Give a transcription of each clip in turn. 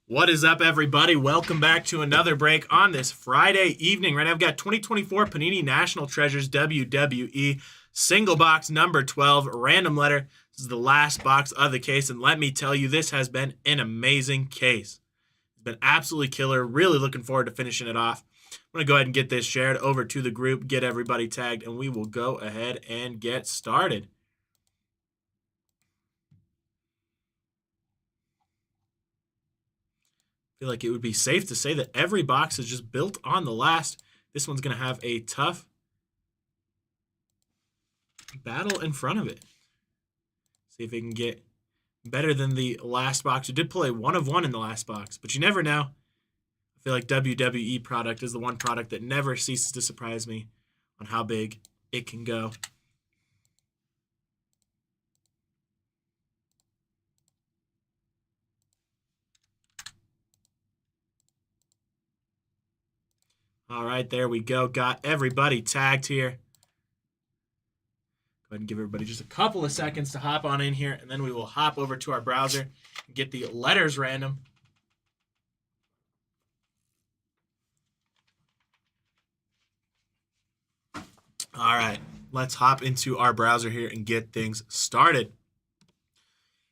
What is up, everybody? Welcome back to another break on this Friday evening. Right now, I've got 2024 Panini National Treasures WWE single box number 12 random letter. This is the last box of the case, and let me tell you, this has been an amazing case. It's been absolutely killer. Really looking forward to finishing it off. I'm going to go ahead and get this shared over to the group, get everybody tagged, and we will go ahead and get started. Feel like it would be safe to say that every box is just built on the last. This one's going to have a tough battle in front of it. See if it can get better than the last box. It did pull a 1 of 1 in the last box, but you never know. I feel like WWE product is the one product that never ceases to surprise me on how big it can go. All right, there we go. Got everybody tagged here. Go ahead and give everybody just a couple of seconds to hop on in here, and then we will hop over to our browser and get the letters random. All right, let's hop into our browser here and get things started.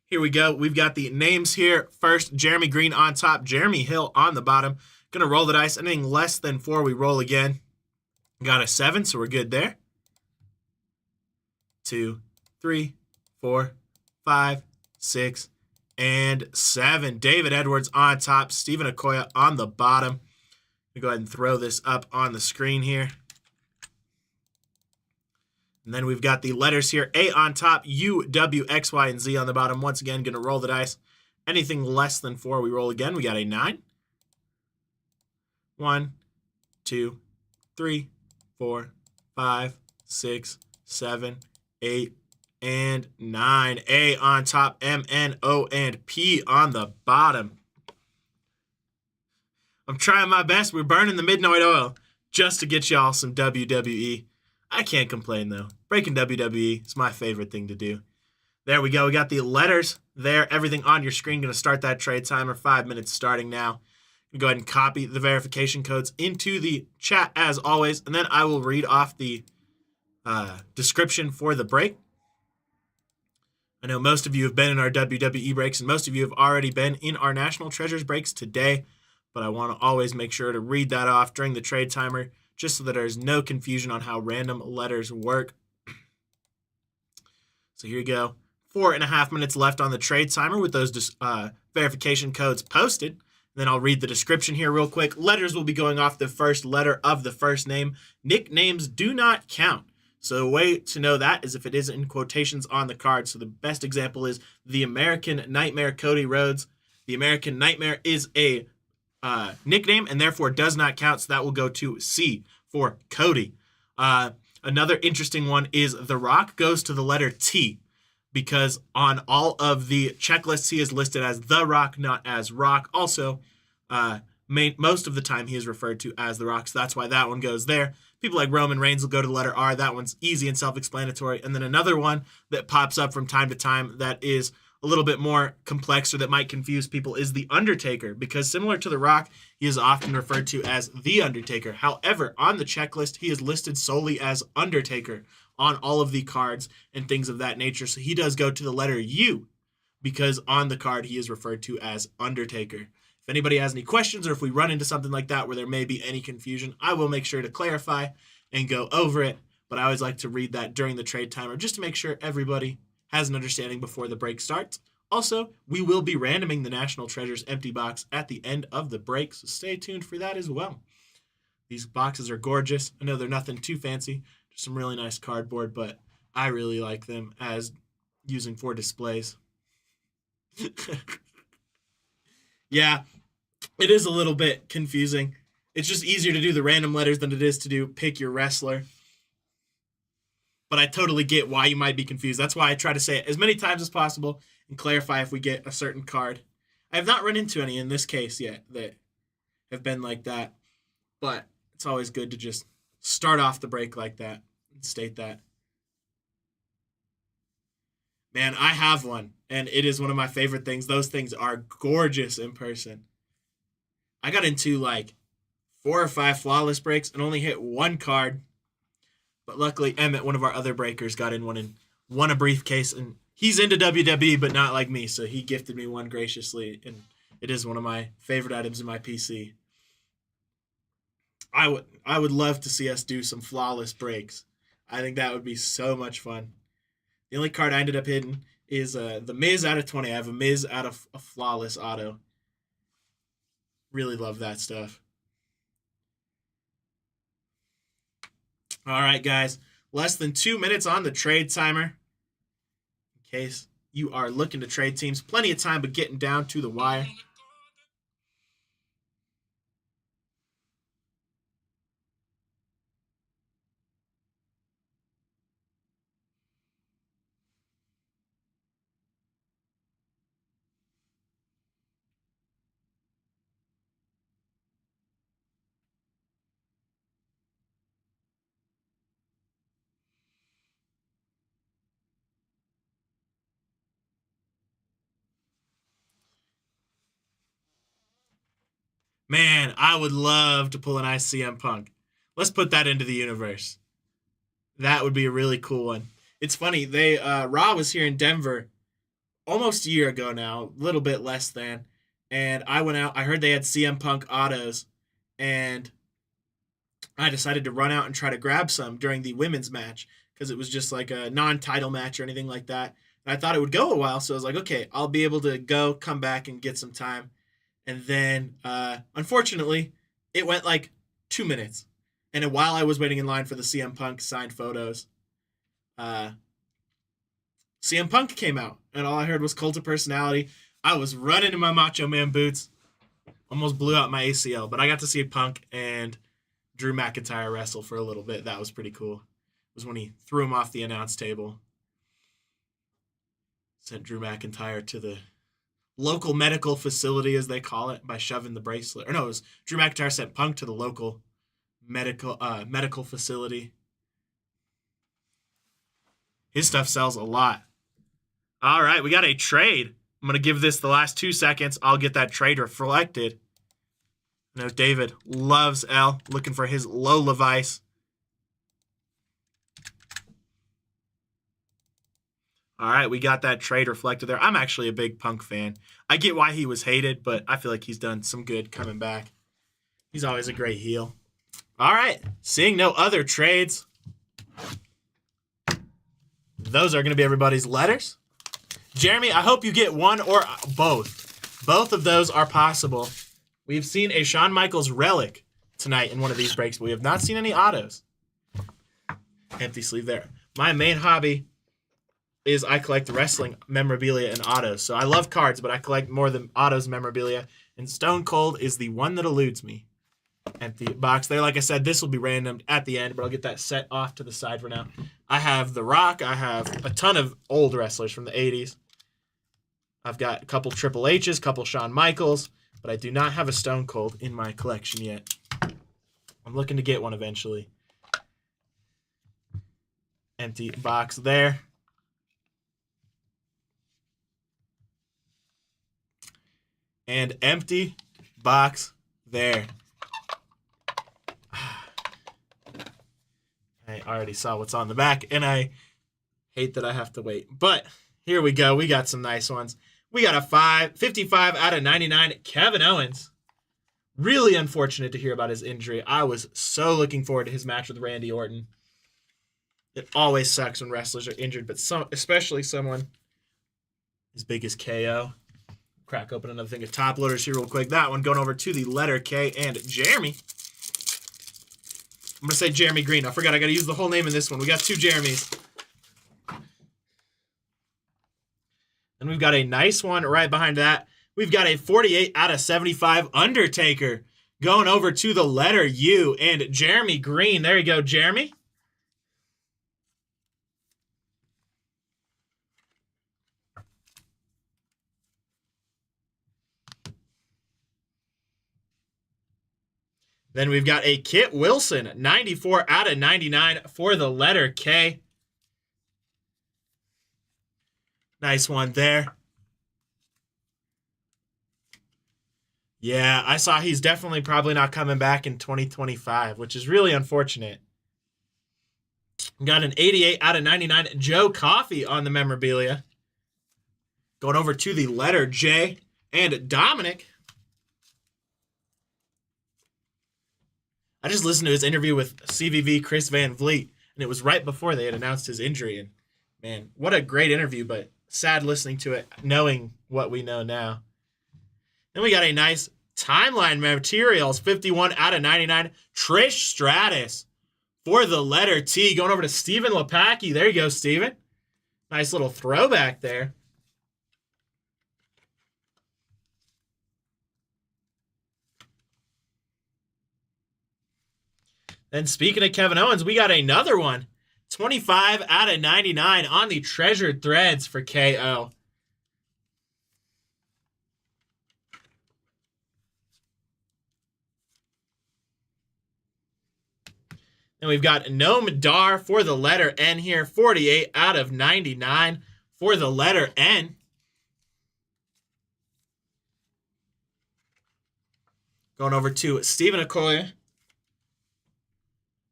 Here we go. We've got the names here. First, Jeremy Green on top, Jeremy Hill on the bottom. Going to roll the dice. Anything less than 4, we roll again. Got a 7, so we're good there. 2, 3, 4, 5, 6, and 7. David Edwards on top, Stephen Okoye on the bottom. I'm going to go ahead and throw this up on the screen here. And then we've got the letters here. A on top, U, W, X, Y, and Z on the bottom. Once again, going to roll the dice. Anything less than 4, we roll again. We got a 9. 1, 2, 3, 4, 5, 6, 7, 8, and 9. A on top, M, N, O, and P on the bottom. I'm trying my best. We're burning the midnight oil just to get y'all some WWE. I can't complain, though. Breaking WWE is my favorite thing to do. There we go. We got the letters there. Everything on your screen. Going to start that trade timer. 5 minutes starting now. Go ahead and copy the verification codes into the chat as always, and then I will read off the description for the break. I know most of you have been in our WWE breaks, and most of you have already been in our National Treasures breaks today, but I want to always make sure to read that off during the trade timer, just so that there's no confusion on how random letters work. So here you go. 4.5 minutes left on the trade timer with those verification codes posted. Then I'll read the description here real quick. Letters will be going off the first letter of the first name. Nicknames do not count. So a way to know that is if it is in quotations on the card. So the best example is the American Nightmare Cody Rhodes. The American Nightmare is a nickname and therefore does not count. So that will go to C for Cody. Another interesting one is The Rock goes to the letter T, because on all of the checklists, he is listed as The Rock, not as Rock. Also, most of the time, he is referred to as The Rock, so that's why that one goes there. People like Roman Reigns will go to the letter R. That one's easy and self-explanatory. And then another one that pops up from time to time that is a little bit more complex or that might confuse people is The Undertaker, because similar to The Rock, he is often referred to as The Undertaker. However, on the checklist, he is listed solely as Undertaker on all of the cards and things of that nature. So he does go to the letter U, because on the card he is referred to as Undertaker. If anybody has any questions, or if we run into something like that where there may be any confusion, I will make sure to clarify and go over it. But I always like to read that during the trade timer just to make sure everybody has an understanding before the break starts. Also, we will be randoming the National Treasures empty box at the end of the break, so stay tuned for that as well. These boxes are gorgeous. I know they're nothing too fancy, just some really nice cardboard, but I really like them as using for displays. Yeah, it is a little bit confusing. It's just easier to do the random letters than it is to do pick your wrestler. But I totally get why you might be confused. That's why I try to say it as many times as possible and clarify if we get a certain card. I have not run into any in this case yet that have been like that, but it's always good to just start off the break like that and state that. Man, I have one, and it is one of my favorite things. Those things are gorgeous in person. I got into like 4 or 5 flawless breaks and only hit one card. But luckily, Emmett, one of our other breakers, got in one and won a briefcase. And he's into WWE, but not like me. So he gifted me one graciously. And it is one of my favorite items in my PC. I would love to see us do some flawless breaks. I think that would be so much fun. The only card I ended up hitting is the Miz out of 20. I have a Miz out of a flawless auto. Really love that stuff. All right, guys. Less than 2 minutes on the trade timer. In case you are looking to trade teams. Plenty of time, but getting down to the wire. Man, I would love to pull an ICM Punk. Let's put that into the universe. That would be a really cool one. It's funny, they Raw was here in Denver almost a year ago now, a little bit less than. And I went out, I heard they had CM Punk autos, and I decided to run out and try to grab some during the women's match because it was just like a non-title match or anything like that. And I thought it would go a while, so I was like, okay, I'll be able to go, come back, and get some time. And then, unfortunately, it went like 2 minutes. And while I was waiting in line for the CM Punk signed photos, CM Punk came out, and all I heard was Cult of Personality. I was running in my Macho Man boots, almost blew out my ACL, but I got to see Punk and Drew McIntyre wrestle for a little bit. That was pretty cool. It was when he threw him off the announce table. Sent Drew McIntyre to the local medical facility, as they call it, by shoving the bracelet. Or no, it was Drew McIntyre sent Punk to the local medical facility. His stuff sells a lot. All right, we got a trade. I'm going to give this the last 2 seconds. I'll get that trade reflected. I know David loves L, looking for his Lola Vice. All right, we got that trade reflected there. I'm actually a big Punk fan. I get why he was hated, but I feel like he's done some good coming back. He's always a great heel. All right, seeing no other trades, those are going to be everybody's letters. Jeremy, I hope you get one or both. Both of those are possible. We've seen a Shawn Michaels relic tonight in one of these breaks, but we have not seen any autos. Empty sleeve there. My main hobby is I collect wrestling memorabilia and autos. So I love cards, but I collect more than autos memorabilia. And Stone Cold is the one that eludes me. Empty box there. Like I said, this will be random at the end, but I'll get that set off to the side for now. I have The Rock. I have a ton of old wrestlers from the 80s. I've got a couple Triple H's, a couple Shawn Michaels, but I do not have a Stone Cold in my collection yet. I'm looking to get one eventually. Empty box there. And empty box there. I already saw what's on the back, and I hate that I have to wait. But here we go. We got some nice ones. We got a 55 out of 99, Kevin Owens. Really unfortunate to hear about his injury. I was so looking forward to his match with Randy Orton. It always sucks when wrestlers are injured, but especially someone as big as KO. Crack open another thing of top loaders here real quick. That one going over to the letter K and Jeremy. I'm going to say Jeremy Green. I forgot I got to use the whole name in this one. We got 2 Jeremys. And we've got a nice one right behind that. We've got a 48 out of 75 Undertaker going over to the letter U and Jeremy Green. There you go, Jeremy. Then we've got a Kit Wilson, 94 out of 99 for the letter K. Nice one there. Yeah, I saw he's definitely probably not coming back in 2025, which is really unfortunate. Got an 88 out of 99 Joe Coffey on the memorabilia. Going over to the letter J and Dominic. I just listened to his interview with CVV Chris Van Vliet, and it was right before they had announced his injury. And man, what a great interview, but sad listening to it, knowing what we know now. Then we got a nice Timeline Materials, 51 out of 99, Trish Stratus for the letter T. Going over to Stephen Lepacki. There you go, Stephen. Nice little throwback there. Then speaking of Kevin Owens, we got another one. 25 out of 99 on the Treasured Threads for KO. Then we've got Noam Dar for the letter N here. 48 out of 99 for the letter N. Going over to Stephen Okoye.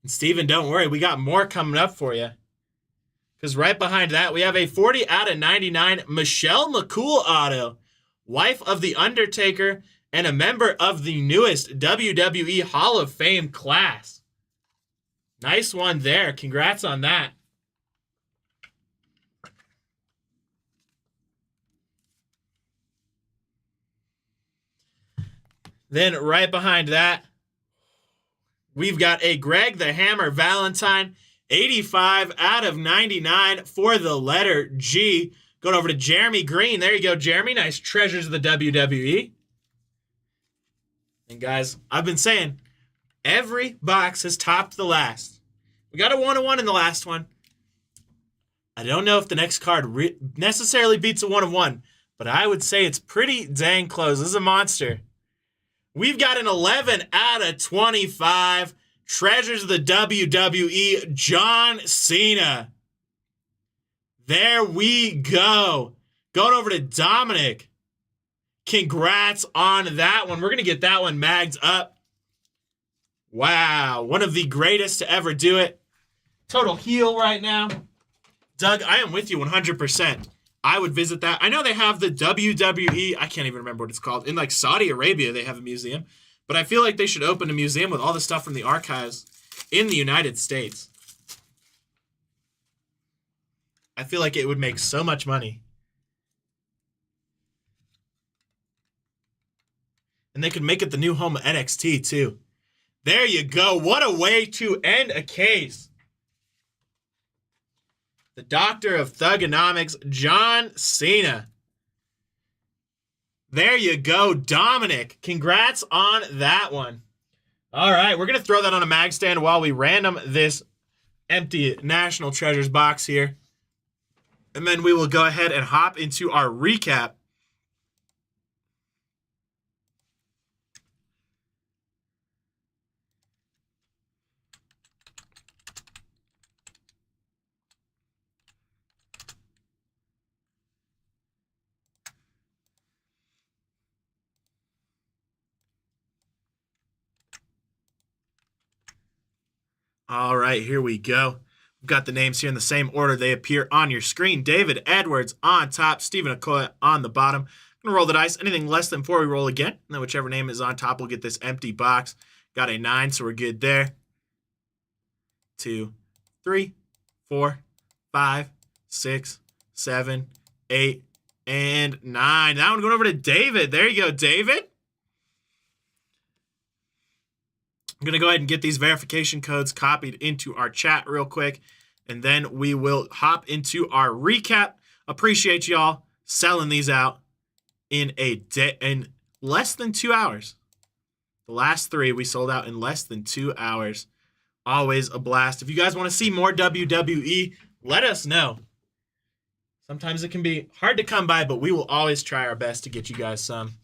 And Stephen, don't worry, we got more coming up for you. Because right behind that, we have a 40 out of 99 Michelle McCool auto. Wife of The Undertaker and a member of the newest WWE Hall of Fame class. Nice one there. Congrats on that. Then right behind that, we've got a Greg the Hammer Valentine, 85 out of 99 for the letter G. Going over to Jeremy Green. There you go, Jeremy. Nice treasures of the WWE. And guys, I've been saying, every box has topped the last. We got a 1-of-1 in the last one. I don't know if the next card necessarily beats a 1-of-1, but I would say it's pretty dang close. This is a monster. We've got an 11 out of 25. Treasures of the WWE, John Cena. There we go. Going over to Dominic. Congrats on that one. We're going to get that one magged up. Wow. One of the greatest to ever do it. Total heel right now. Doug, I am with you 100%. I would visit that. I know they have the WWE, I can't even remember what it's called. In like Saudi Arabia, they have a museum. But I feel like they should open a museum with all the stuff from the archives in the United States. I feel like it would make so much money. And they could make it the new home of NXT too. There you go. What a way to end a case. The Doctor of Thugonomics, John Cena. There you go, Dominic. Congrats on that one. All right, we're going to throw that on a mag stand while we random this empty National Treasures box here. And then we will go ahead and hop into our recap. All right, here we go. We've got the names here in the same order they appear on your screen. David Edwards on top, Stephen Okoye on the bottom. I'm going to roll the dice. Anything less than 4, we roll again. And then whichever name is on top will get this empty box. Got a 9, so we're good there. 2, 3, 4, 5, 6, 7, 8, and 9. That one going over to David. There you go, David. I'm going to go ahead and get these verification codes copied into our chat real quick, and then we will hop into our recap. Appreciate y'all selling these out in less than 2 hours. The last 3 we sold out in less than 2 hours. Always a blast. If you guys want to see more WWE, let us know. Sometimes it can be hard to come by, but we will always try our best to get you guys some.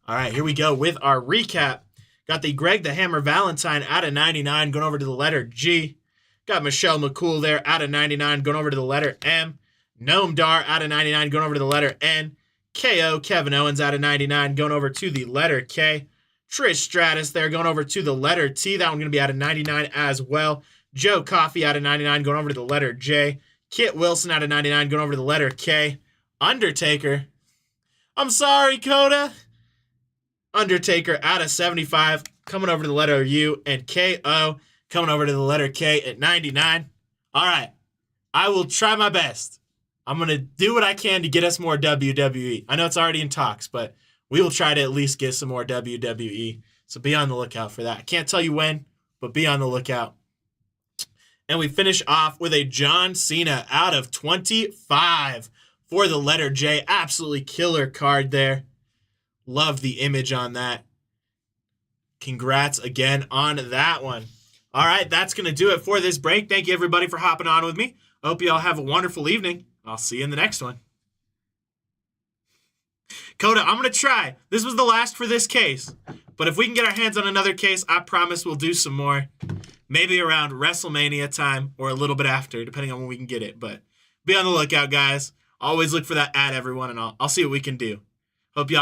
All right, here we go with our recap. Got the Greg the Hammer Valentine out of 99 going over to the letter G. Got Michelle McCool there out of 99 going over to the letter M. Noam Dar out of 99 going over to the letter N. KO, Kevin Owens out of 99, going over to the letter K. Trish Stratus there, going over to the letter T. That one going to be out of 99 as well. Joe Coffey out of 99, going over to the letter J. Kit Wilson out of 99, going over to the letter K. Undertaker. I'm sorry, Coda. Undertaker out of 75, coming over to the letter U. And KO coming over to the letter K at 99. All right. I will try my best. I'm going to do what I can to get us more WWE. I know it's already in talks, but we will try to at least get some more WWE. So be on the lookout for that. I can't tell you when, but be on the lookout. And we finish off with a John Cena out of 25 for the letter J. Absolutely killer card there. Love the image on that. Congrats again on that one. All right, that's going to do it for this break. Thank you, everybody, for hopping on with me. I hope you all have a wonderful evening. I'll see you in the next one. Coda, I'm going to try. This was the last for this case. But if we can get our hands on another case, I promise we'll do some more. Maybe around WrestleMania time or a little bit after, depending on when we can get it. But be on the lookout, guys. Always look for that ad, everyone, and I'll see what we can do. Hope y'all